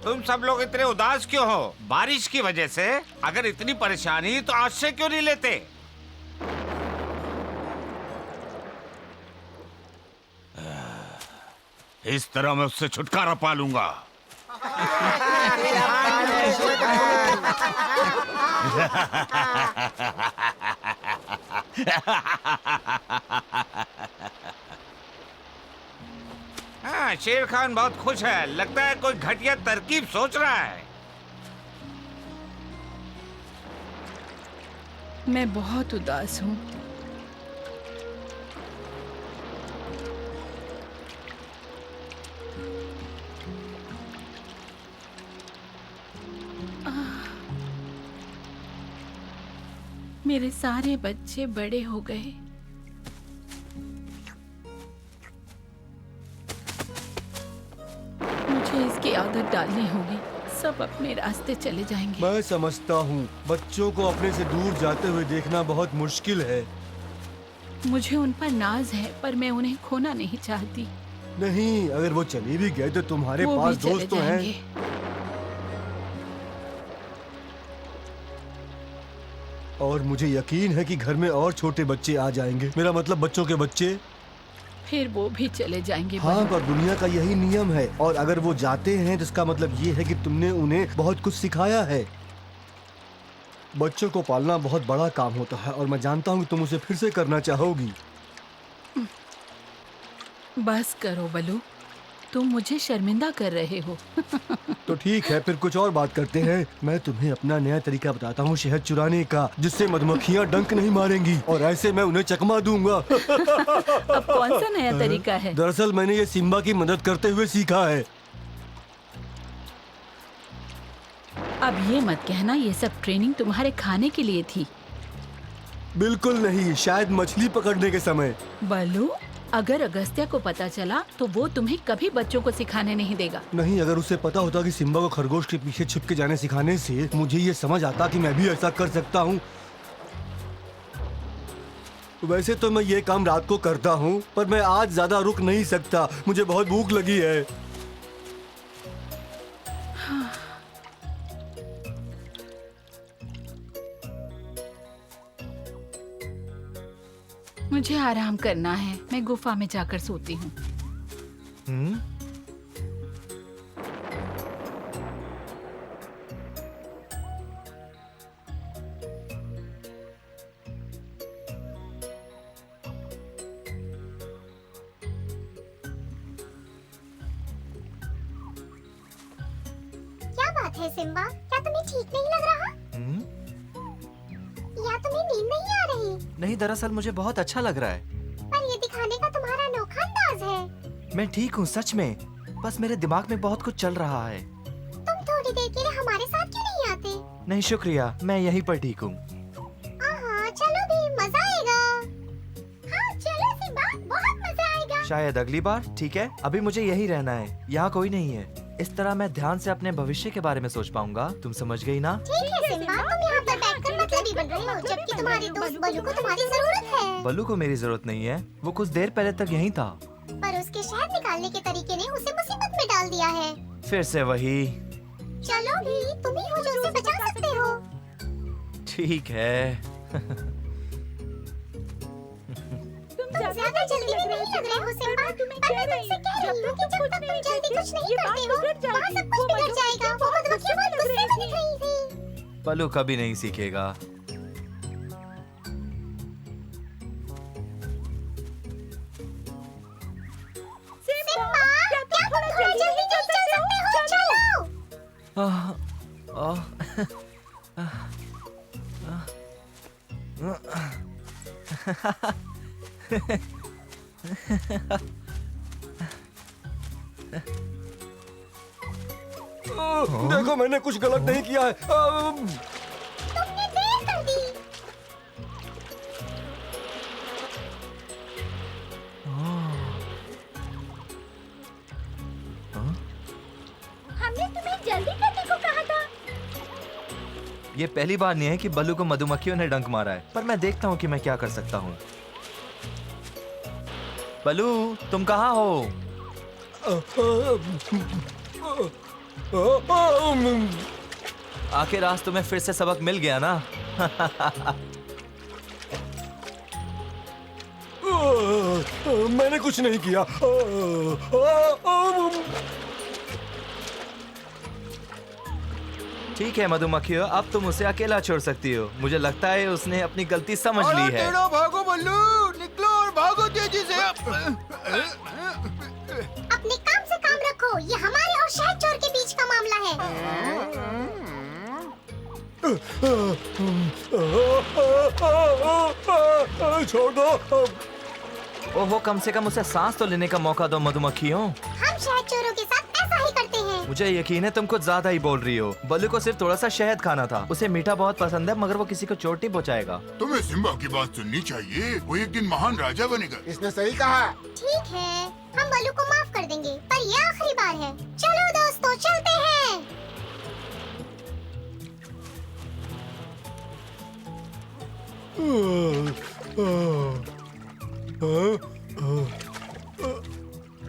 तुम सब लोग इतने उदास क्यों हो? बारिश की वजह से? अगर इतनी परेशानी तो आज से क्यों नहीं लेते? इस तरह मैं उससे छुटकारा पा लूंगा। हाँ, शेर खान बहुत खुश है। लगता है कोई घटिया तरकीब सोच रहा है। मैं बहुत उदास हूँ। मेरे सारे बच्चे बड़े हो गए। मुझे इसकी आदत डालनी होगी। सब अपने रास्ते चले जाएंगे। मैं समझता हूँ, बच्चों को अपने से दूर जाते हुए देखना बहुत मुश्किल है। मुझे उन पर नाज है, पर मैं उन्हें खोना नहीं चाहती। नहीं, अगर वो चले भी गए तो तुम्हारे वो पास भी चले दोस्त तो हैं। जाएंगे। और मुझे यकीन है कि घर में और छोटे बच्चे आ जाएंगे। मेरा मतलब बच्चों के बच्चे। फिर वो भी चले जाएंगे। हाँ, पर दुनिया का यही नियम है। और अगर वो जाते हैं तो इसका मतलब ये है कि तुमने उन्हें बहुत कुछ सिखाया है। बच्चों को पालना बहुत बड़ा काम होता है और मैं जानता हूँ कि तुम उसे फिर से करना चाहोगी। बस करो बलू, तुम मुझे शर्मिंदा कर रहे हो। तो ठीक है, फिर कुछ और बात करते हैं। मैं तुम्हें अपना नया तरीका बताता हूँ शहद चुराने का, जिससे मधुमक्खियाँ डंक नहीं मारेंगी और ऐसे मैं उन्हें चकमा दूंगा। अब कौन सा नया तरीका है? दरअसल मैंने ये सिम्बा की मदद करते हुए सीखा है। अब ये मत कहना ये सब ट्रेनिंग तुम्हारे खाने के लिए थी। बिल्कुल नहीं, शायद मछली पकड़ने के समय। बलू, अगर अगस्त्या को पता चला तो वो तुम्हें कभी बच्चों को सिखाने नहीं देगा। नहीं, अगर उसे पता होता कि सिम्बा को खरगोश के पीछे छिप के जाने सिखाने से मुझे ये समझ आता कि मैं भी ऐसा कर सकता हूँ। वैसे तो मैं ये काम रात को करता हूँ, पर मैं आज ज्यादा रुक नहीं सकता। मुझे बहुत भूख लगी है। मुझे आराम करना है। मैं गुफा में जाकर सोती हूँ। क्या बात है सिम्बा? क्या तुम्हें ठीक नहीं लग रहा? या तुम्हें नींद नहीं आ रही? नहीं, दरअसल मुझे बहुत अच्छा लग रहा है। पर ये दिखाने का तुम्हारा अनोखा अंदाज है। मैं ठीक हूँ सच में, बस मेरे दिमाग में बहुत कुछ चल रहा है। तुम थोड़ी देर के लिए हमारे साथ क्यों नहीं आते? नहीं शुक्रिया, मैं यहीं पर ठीक हूँ। हाँ, चलो भी, मजा आएगा। हाँ चलो सिम्बा, बहुत मजा आएगा। शायद अगली बार। ठीक है, अभी मुझे यहीं रहना है। यहाँ कोई नहीं है। इस तरह मैं ध्यान से अपने भविष्य के बारे में सोच पाऊंगा। तुम समझ गई ना? ठीक है सिम्बा, तुम यहाँ पर बैठकर मतलबी बन रहे हो, जबकि तुम्हारे दोस्त बलू को तुम्हारी जरूरत है। बलू को मेरी जरूरत नहीं है, वो कुछ देर पहले तक यहीं था। पर उसके शहद निकालने के तरीके ने उसे मुसीबत में डाल दिया है। फिर से वही। चलो भी, तुम ही हो जो उसे बचा सकते हो। ठीक है। तुम ज्यादा जल्दी भी नहीं लग रहे हो सिम्बा। पर मैं तुमसे कह रही हूँ कि जब तक तुम जल्दी कुछ नहीं करते हो, वहाँ सब कुछ बिगड़ जाएगा। वो मधुमक्खियाँ बहुत गुस्से में दिख रही थी। बलू कभी नहीं सीखेगा। सिम्बा, क्या तुम थोड़ा जल्दी नहीं चल सकते हो? चलो। आह, आह, देखो, मैंने कुछ गलत नहीं किया है। तुमने देर कर दी। हमने तुम्हें जल्दी करने को कहा था। ये पहली बार नहीं है कि बलू को मधुमक्खियों ने डंक मारा है, पर मैं देखता हूँ कि मैं क्या कर सकता हूँ। बलू, तुम कहाँ हो? आखिर आज तुम्हें फिर से सबक मिल गया ना। मैंने कुछ नहीं किया। ठीक है मधुमक्खियों, अब तुम उसे अकेला छोड़ सकती हो। मुझे लगता है उसने अपनी गलती समझ ली है। भागो बल्लू, निकलो और भागो तेजी से। अपने काम से काम रखो, ये हमारे और शहद चोर के बीच का मामला है। छोड़ दो। ओहो, कम से कम उसे सांस तो लेने का मौका दो मधुमक्खियों। हम शहद चोरों के साथ ऐसा ही करते हैं। मुझे यकीन है तुम कुछ ज्यादा ही बोल रही हो। बल्लू को सिर्फ थोड़ा सा शहद खाना था। उसे मीठा बहुत पसंद है, मगर वो किसी को चोट नहीं पहुंचाएगा। तुम्हें सिम्बा की बात सुननी चाहिए, वो एक दिन महान राजा बनेगा। इसने सही कहा। ठीक है, हम बल्लू को माफ कर देंगे, पर ये आखिरी बार है। चलो दोस्तों, चलते हैं।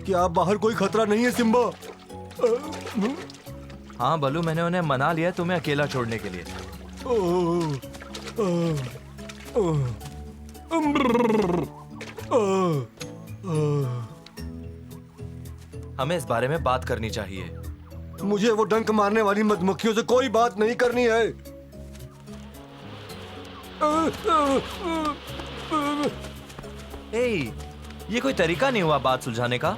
क्या बाहर कोई खतरा नहीं है सिम्बा? हाँ बल्लू, मैंने उन्हें मना लिया तुम्हें अकेला छोड़ने के लिए। हमें इस बारे में बात करनी चाहिए। मुझे वो डंक मारने वाली मधुमक्खियों से कोई बात नहीं करनी है। ये कोई तरीका नहीं हुआ बात सुलझाने का।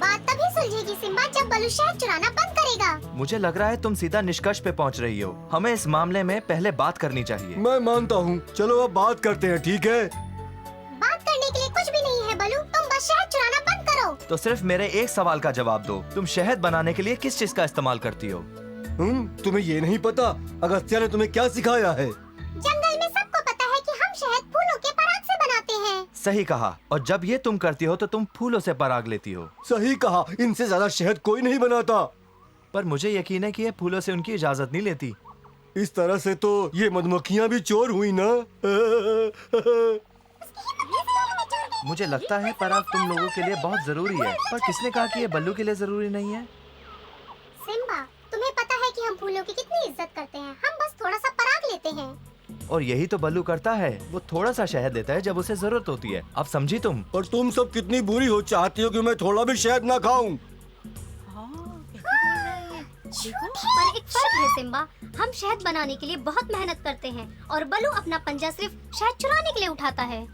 बात तभी सुलझेगी सिम्बा, जब बल्लू शहद चुराना बंद करेगा। मुझे लग रहा है तुम सीधा निष्कर्ष पे पहुंच रही हो। हमें इस मामले में पहले बात करनी चाहिए। मैं मानता हूँ, चलो अब बात करते हैं, ठीक है? बात करने के लिए कुछ भी नहीं है बल्लू, तुम बस शहद चुराना बंद करो। तो सिर्फ मेरे एक सवाल का जवाब दो। तुम शहद बनाने के लिए किस चीज का इस्तेमाल करती हो? तुम्हें ये नहीं पता अगस्त्या ने तुम्हें क्या सिखाया है? जंगल में सबको पता है कि हम शहद फूलों के पराग से बनाते हैं। सही कहा। और जब ये तुम करती हो तो तुम फूलों से पराग लेती हो। सही कहा, इनसे ज्यादा शहद कोई नहीं बनाता। पर मुझे यकीन है कि ये फूलों से उनकी इजाजत नहीं लेती। इस तरह से तो ये मधुमक्खियाँ भी चोर हुई ना। मुझे लगता है पराग तुम लोगों के लिए बहुत जरूरी है, पर किसने कहा कि ये बल्लू के लिए जरूरी नहीं है? सिम्बा, तुम्हें पता है कि हम फूलों की कितनी इज्जत करते हैं। हम बस थोड़ा सा पराग लेते हैं। और यही तो बल्लू करता है। वो थोड़ा सा शहद देता है जब उसे जरूरत होती है। अब समझी तुम? पर तुम सब कितनी बुरी हो, चाहती हो कि मैं थोड़ा भी शहद ना खाऊं। पर एक फर्क है सिम्बा, हम शहद बनाने के लिए बहुत मेहनत करते हैं और बल्लू अपना पंजा सिर्फ शहद चुराने के लिए उठाता है।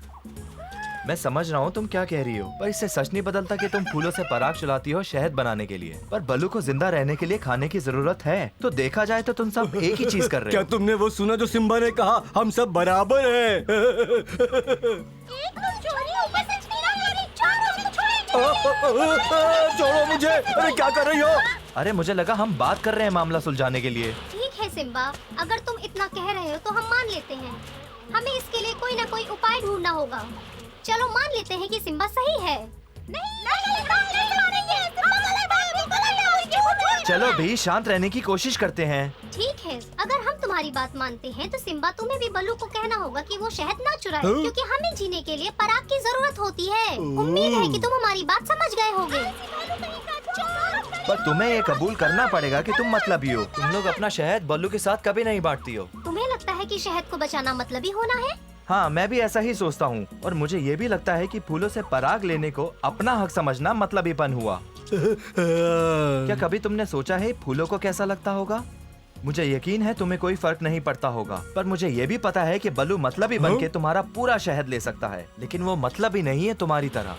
मैं समझ रहा हूँ तुम क्या कह रही हो, पर इससे सच नहीं बदलता कि तुम फूलों से पराग चलाती हो शहद बनाने के लिए। पर बल्लू को जिंदा रहने के लिए खाने की जरूरत है। तो देखा जाए तो तुम सब एक ही चीज कर रहे क्या हो। तुमने वो सुना जो सिम्बा ने कहा, हम सब बराबर हैं? छोड़ो मुझे, अरे क्या कर रही हो? अरे मुझे लगा हम बात कर रहे हैं मामला सुलझाने के लिए। ठीक है सिम्बा, अगर तुम इतना कह रहे हो तो हम मान लेते हैं। हमें इसके लिए कोई ना कोई उपाय ढूंढना होगा। चलो मान लेते हैं कि सिम्बा सही है। चलो भी शांत रहने की कोशिश करते हैं। ठीक है, अगर हम तुम्हारी बात मानते हैं तो सिम्बा तुम्हें भी बल्लू को कहना होगा कि वो शहद ना चुराए, क्योंकि हमें जीने के लिए पराग की जरूरत होती है। उम्मीद है कि तुम हमारी बात समझ गए होगे। पर तुम्हें ये कबूल करना पड़ेगा कि तुम मतलबी हो। तुम लोग अपना शहद बल्लू के साथ कभी नहीं बांटती हो। तुम्हें लगता है कि शहद को बचाना मतलबी होना है? हाँ, मैं भी ऐसा ही सोचता हूँ। और मुझे ये भी लगता है कि फूलों से पराग लेने को अपना हक समझना मतलबीपन हुआ। क्या कभी तुमने सोचा है फूलों को कैसा लगता होगा? मुझे यकीन है तुम्हें कोई फर्क नहीं पड़ता होगा, पर मुझे ये भी पता है कि बल्लू मतलबी बन के तुम्हारा पूरा शहद ले सकता है, लेकिन वो मतलबी नहीं है तुम्हारी तरह।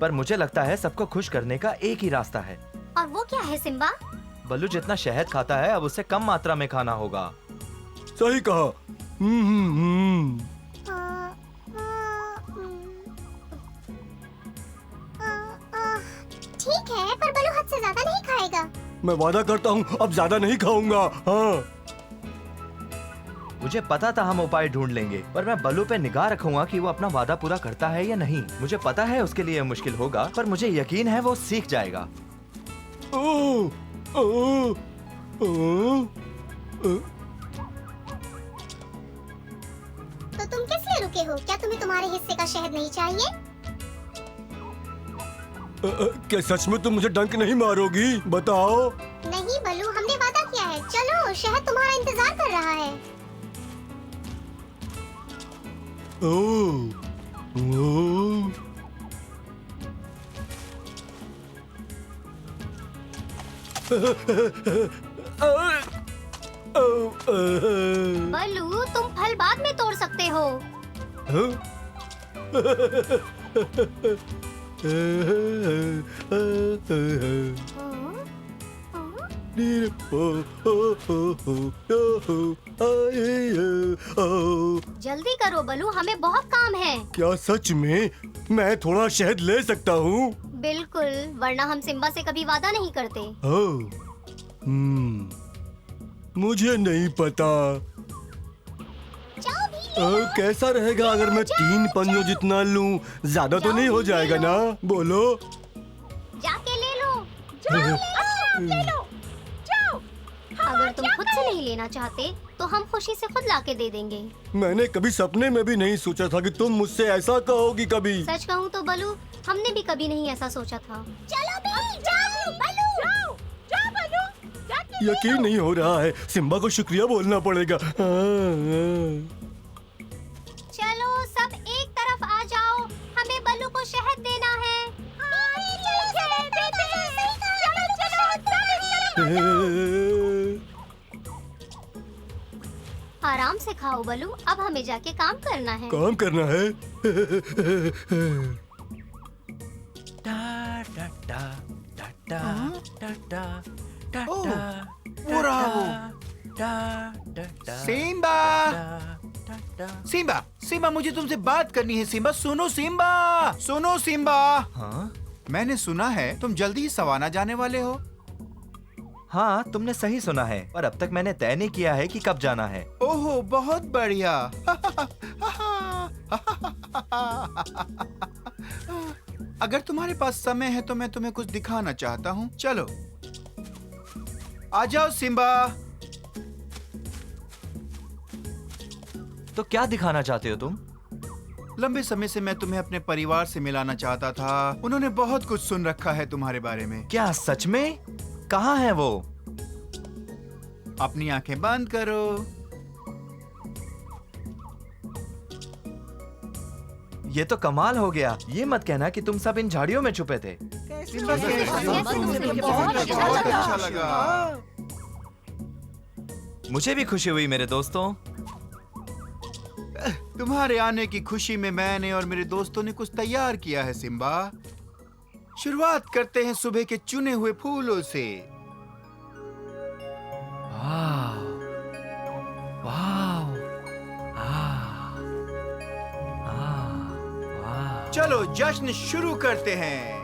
पर मुझे लगता है सबको खुश करने का एक ही रास्ता है। और वो क्या है सिम्बा? बल्लू जितना शहद खाता है अब उसे कम मात्रा में खाना होगा। सही कहा। ठीक है, पर बल्लू हद से ज्यादा नहीं खाएगा। मैं वादा करता हूँ अब ज्यादा नहीं खाऊंगा। हाँ। मुझे पता था हम उपाय ढूंढ लेंगे, पर मैं बल्लू पे निगाह रखूंगा कि वो अपना वादा पूरा करता है या नहीं। मुझे पता है उसके लिए मुश्किल होगा, पर मुझे यकीन है वो सीख जाएगा। तो तुम किस लिए रुके हो? क्या तुम्हें तुम्हारे हिस्से का शहद नहीं चाहिए? क्या सच में तुम मुझे डंक नहीं मारोगी? बताओ। नहीं बलू, हमने वादा किया है। चलो, शहद तुम्हारा इंतजार कर रहा है। ओह, ओह। बलू, तुम फल बाद में तोड़ सकते हो। जल्दी करो बलू, हमें बहुत काम है। क्या सच में? मैं थोड़ा शहद ले सकता हूँ? बिल्कुल, वरना हम सिम्बा से कभी वादा नहीं करते। मुझे नहीं पता। कैसा रहेगा अगर मैं 3 पंजों जितना लूं? ज्यादा तो नहीं हो जाएगा ना? बोलो। जाके ले लो। ले लो। अगर तुम खुद से नहीं लेना चाहते तो हम खुशी से खुद लाके दे देंगे। मैंने कभी सपने में भी नहीं सोचा था कि तुम मुझसे ऐसा कहोगी कभी। सच कहूँ तो बलू, हमने भी कभी नहीं ऐसा सोचा था। चलो भी, जाओ बलू, जाओ बलू। यकीन नहीं हो रहा है। सिम्बा को शुक्रिया बोलना पड़ेगा। चलो सब एक तरफ आ जाओ, हमें बलू को शहद देना है। आराम से खाओ बलू, अब हमें जाके काम करना है। काम करना है। वो रहा वो। सिम्बा, सिम्बा, सिम्बा, मुझे तुमसे बात करनी है। सिम्बा, सुनो सिम्बा, सुनो सिम्बा। हाँ? मैंने सुना है तुम जल्दी ही सवाना जाने वाले हो। हाँ, तुमने सही सुना है, और अब तक मैंने तय नहीं किया है कि कब जाना है। ओहो, बहुत बढ़िया। अगर तुम्हारे पास समय है तो मैं तुम्हें कुछ दिखाना चाहता हूँ। चलो आ जाओ सिम्बा। तो क्या दिखाना चाहते हो तुम? लंबे समय से मैं तुम्हें अपने परिवार से मिलाना चाहता था। उन्होंने बहुत कुछ सुन रखा है तुम्हारे बारे में। क्या सच में? कहाँ है वो? अपनी आंखें बंद करो। ये तो कमाल हो गया। ये मत कहना कि तुम सब इन झाड़ियों में छुपे थे। बहुत अच्छा लगा। मुझे भी खुशी हुई मेरे दोस्तों। तुम्हारे आने की खुशी में मैंने और मेरे दोस्तों ने कुछ तैयार किया है सिम्बा। शुरुआत करते हैं सुबह के चुने हुए फूलों से। वाव, वाव, वाव। चलो जश्न शुरू करते हैं।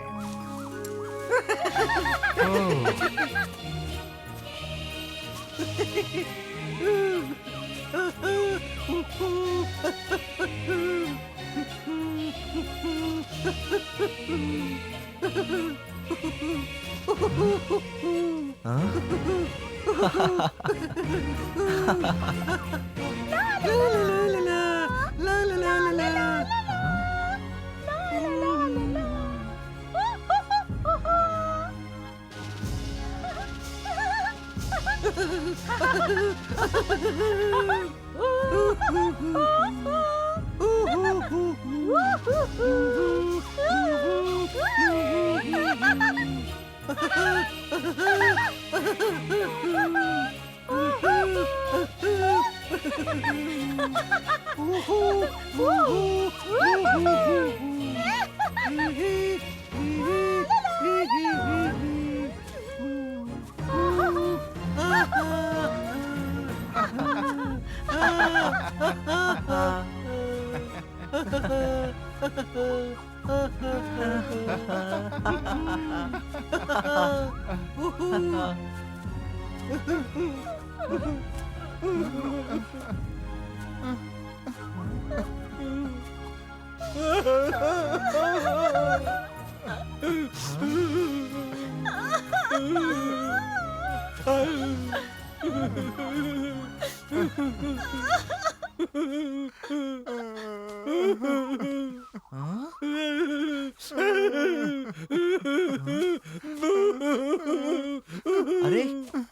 अरे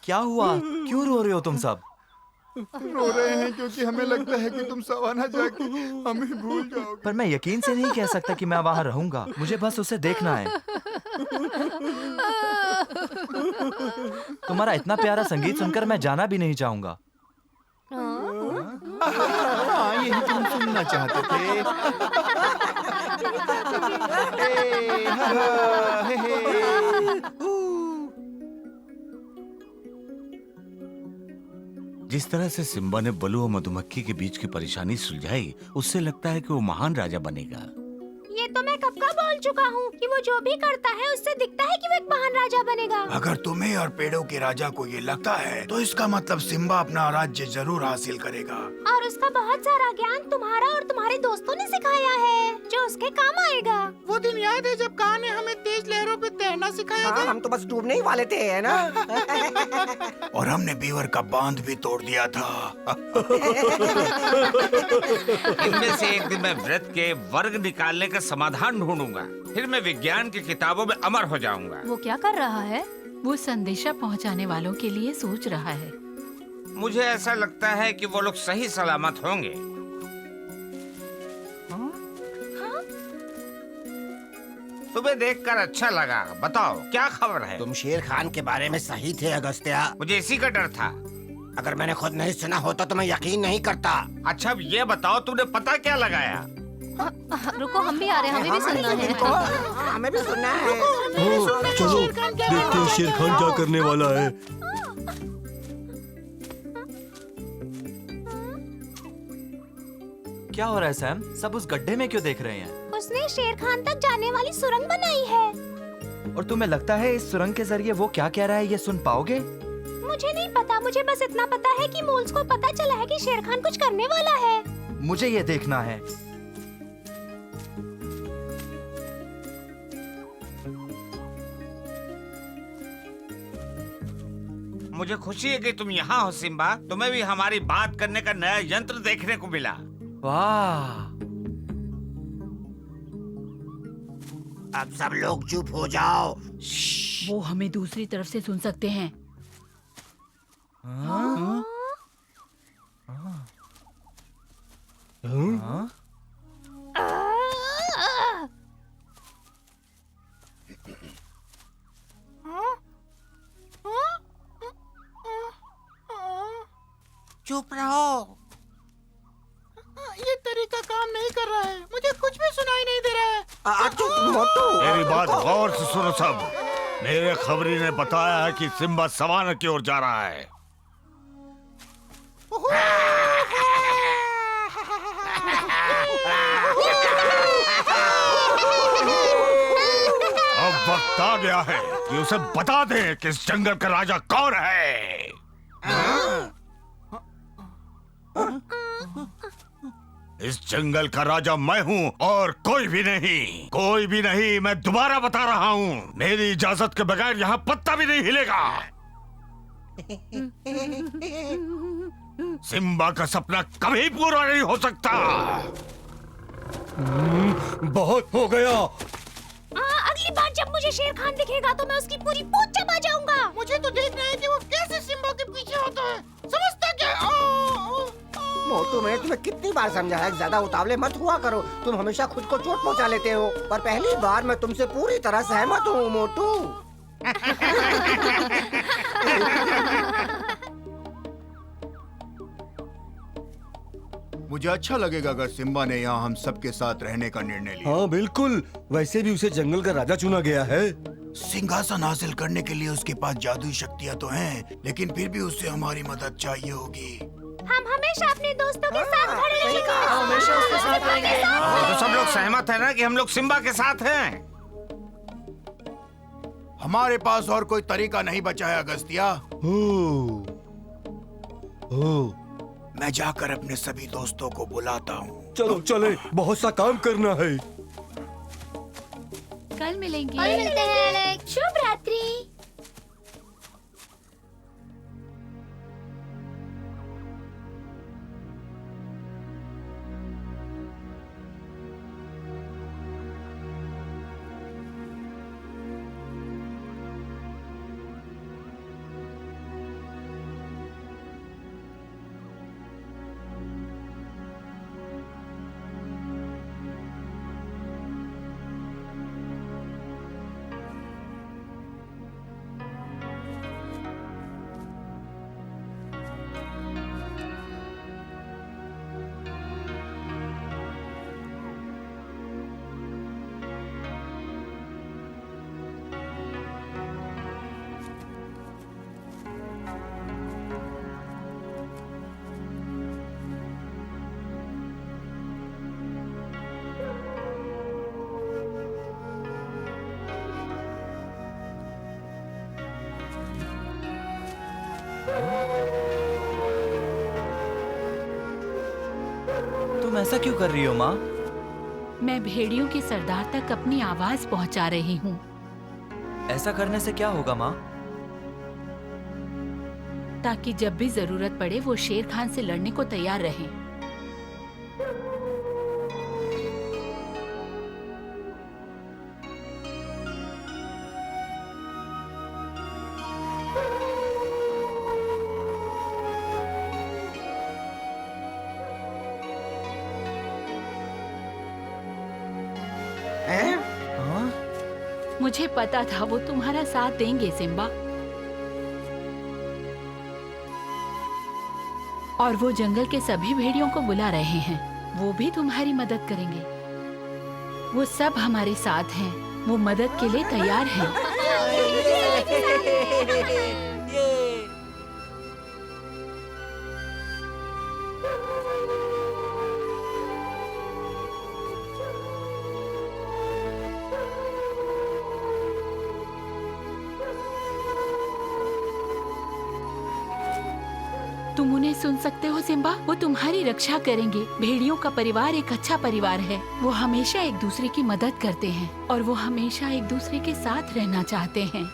क्या हुआ, क्यों रो रहे हो तुम सब? रो रहे हैं क्योंकि हमें लगता है कि तुम सवाना जाके हमें भूल जाओगे। पर मैं यकीन से नहीं कह सकता कि मैं वहां रहूंगा, मुझे बस उसे देखना है। तुम्हारा इतना प्यारा संगीत सुनकर मैं जाना भी नहीं चाहूंगा। हाँ, यही तुम सुनना चाहते थे। हे, हा, हा, हे। जिस तरह से सिम्बा ने बलू और मधुमक्खी के बीच की परेशानी सुलझाई, उससे लगता है कि वो महान राजा बनेगा। ये तो मैं कब का बोल चुका हूँ कि वो जो भी करता है उससे दिखता है कि वो एक महान राजा बनेगा। अगर तुम्हें और पेड़ों के राजा को ये लगता है तो इसका मतलब सिम्बा अपना राज्य जरूर हासिल करेगा। और उसका बहुत सारा ज्ञान तुम्हारा और तुम्हारे दोस्तों ने सिखाया है जो उसके काम आएगा। वो दिन याद है जब कान ने हमें तेज लहरों पे तैरना सिखाया था? हम तो बस डूबने ही वाले थे, है ना? और हमने बीवर का बांध भी तोड़ दिया था। इनमें से एक दिन मैं व्रत के वर्ग निकालने का समाधान ढूंढूंगा, फिर मैं विज्ञान की किताबों में अमर हो जाऊंगा। वो क्या कर रहा है? वो संदेशा पहुंचाने वालों के लिए सोच रहा है। मुझे ऐसा लगता है कि वो लोग सही सलामत होंगे। तुम्हें देखकर अच्छा लगा। बताओ क्या खबर है? तुम शेर खान के बारे में सही थे अगस्त्या। मुझे इसी का डर था। अगर मैंने खुद नहीं सुना होता तो मैं यकीन नहीं करता। अच्छा अब ये बताओ तुमने पता क्या लगाया? रुको हम भी आ रहे हैं, हमें भी सुनना है। हमें भी सुनना है। चलो देखते हैं शेर खान क्या करने वाला है। क्या हो रहा है सैम? सब उस गड्ढे में क्यों देख रहे हैं? उसने शेर खान तक जाने वाली सुरंग बनाई है। और तुम्हें लगता है इस सुरंग के जरिए वो क्या कह रहा है ये सुन पाओगे? मुझे नहीं पता, मुझे बस इतना पता है कि मूल्स को पता चला है कि शेर खान कुछ करने वाला है। मुझे ये देखना है। मुझे खुशी है कि तुम यहाँ हो सिम्बा। तुम्हें भी हमारी बात करने का नया यंत्र देखने को मिला। वाह! अब सब लोग चुप हो जाओ। वो हमें दूसरी तरफ से सुन सकते हैं। हाँ? चुप रहो। ये तरीका काम नहीं कर रहा है, मुझे कुछ भी सुनाई नहीं दे रहा है। चुप मोटू। मेरी बात गौर से सुनो सब। मेरे खबरी ने बताया है कि सिम्बा सवाना की ओर जा रहा है। अब वक्त आ गया है कि उसे बता दें कि इस जंगल का राजा कौन है। इस जंगल का राजा मैं हूँ और कोई भी नहीं। कोई भी नहीं, मैं दोबारा बता रहा हूँ। मेरी इजाजत के बगैर यहाँ पत्ता भी नहीं हिलेगा। सिम्बा का सपना कभी पूरा नहीं हो सकता। बहुत हो गया। अगली बार जब मुझे शेर खान दिखेगा तो मैं उसकी पूरी पूंछ चबा जाऊंगा। मुझे तो देखना है कि वो कैसे सिम्बा के पीछे होता है। समझता क्या? मोटू मैंने तुम्हें कितनी बार समझाया कि ज्यादा उतावले मत हुआ करो। तुम हमेशा खुद को चोट पहुंचा लेते हो। पर पहली बार मैं तुमसे पूरी तरह सहमत हूँ मोटू। मुझे अच्छा लगेगा अगर सिम्बा ने यहाँ हम सबके साथ रहने का निर्णय लिया। हाँ बिल्कुल, वैसे भी उसे जंगल का राजा चुना गया है। सिंहासन हासिल करने के लिए उसके पास जादुई शक्तियाँ तो हैं, लेकिन फिर भी उसे हमारी मदद चाहिए होगी। हम हमेशा अपने दोस्तों के साथ खड़े रहेंगे। हमेशा उसके साथ रहेंगे। तो सब लोग सहमत है ना कि हम लोग सिम्बा के साथ हैं? हमारे पास और कोई तरीका नहीं बचा है अगस्त्या। मैं जाकर अपने सभी दोस्तों को बुलाता हूँ। चलो चले, बहुत सा काम करना है। कल मिलेंगे। कल मिलते हैं एलेक्स। शुभ रात्रि। तुम ऐसा क्यों कर रही हो माँ? मैं भेड़ियों के सरदार तक अपनी आवाज पहुंचा रही हूँ। ऐसा करने से क्या होगा माँ? ताकि जब भी जरूरत पड़े वो शेर खान से लड़ने को तैयार रहें। हैं? हाँ? मुझे पता था वो तुम्हारा साथ देंगे सिम्बा। और वो जंगल के सभी भेड़ियों को बुला रहे हैं। वो भी तुम्हारी मदद करेंगे। वो सब हमारे साथ हैं। वो मदद के लिए तैयार हैं। तुम उन्हें सुन सकते हो सिम्बा? वो तुम्हारी रक्षा करेंगे। भेड़ियों का परिवार एक अच्छा परिवार है। वो हमेशा एक दूसरे की मदद करते हैं और वो हमेशा एक दूसरे के साथ रहना चाहते हैं।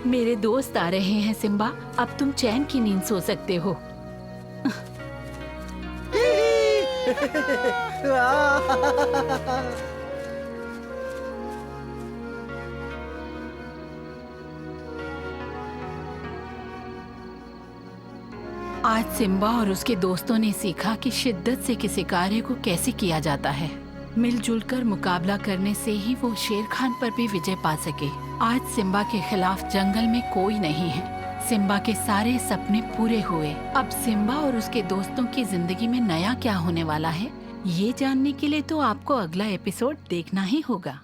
मेरे दोस्त आ रहे हैं सिम्बा। अब तुम चैन की नींद सो सकते हो। आज सिम्बा और उसके दोस्तों ने सीखा कि शिद्दत से किसी कार्य को कैसे किया जाता है। मिलजुल कर मुकाबला करने से ही वो शेर खान पर भी विजय पा सके। आज सिम्बा के खिलाफ जंगल में कोई नहीं है। सिम्बा के सारे सपने पूरे हुए। अब सिम्बा और उसके दोस्तों की जिंदगी में नया क्या होने वाला है, ये जानने के लिए तो आपको अगला एपिसोड देखना ही होगा।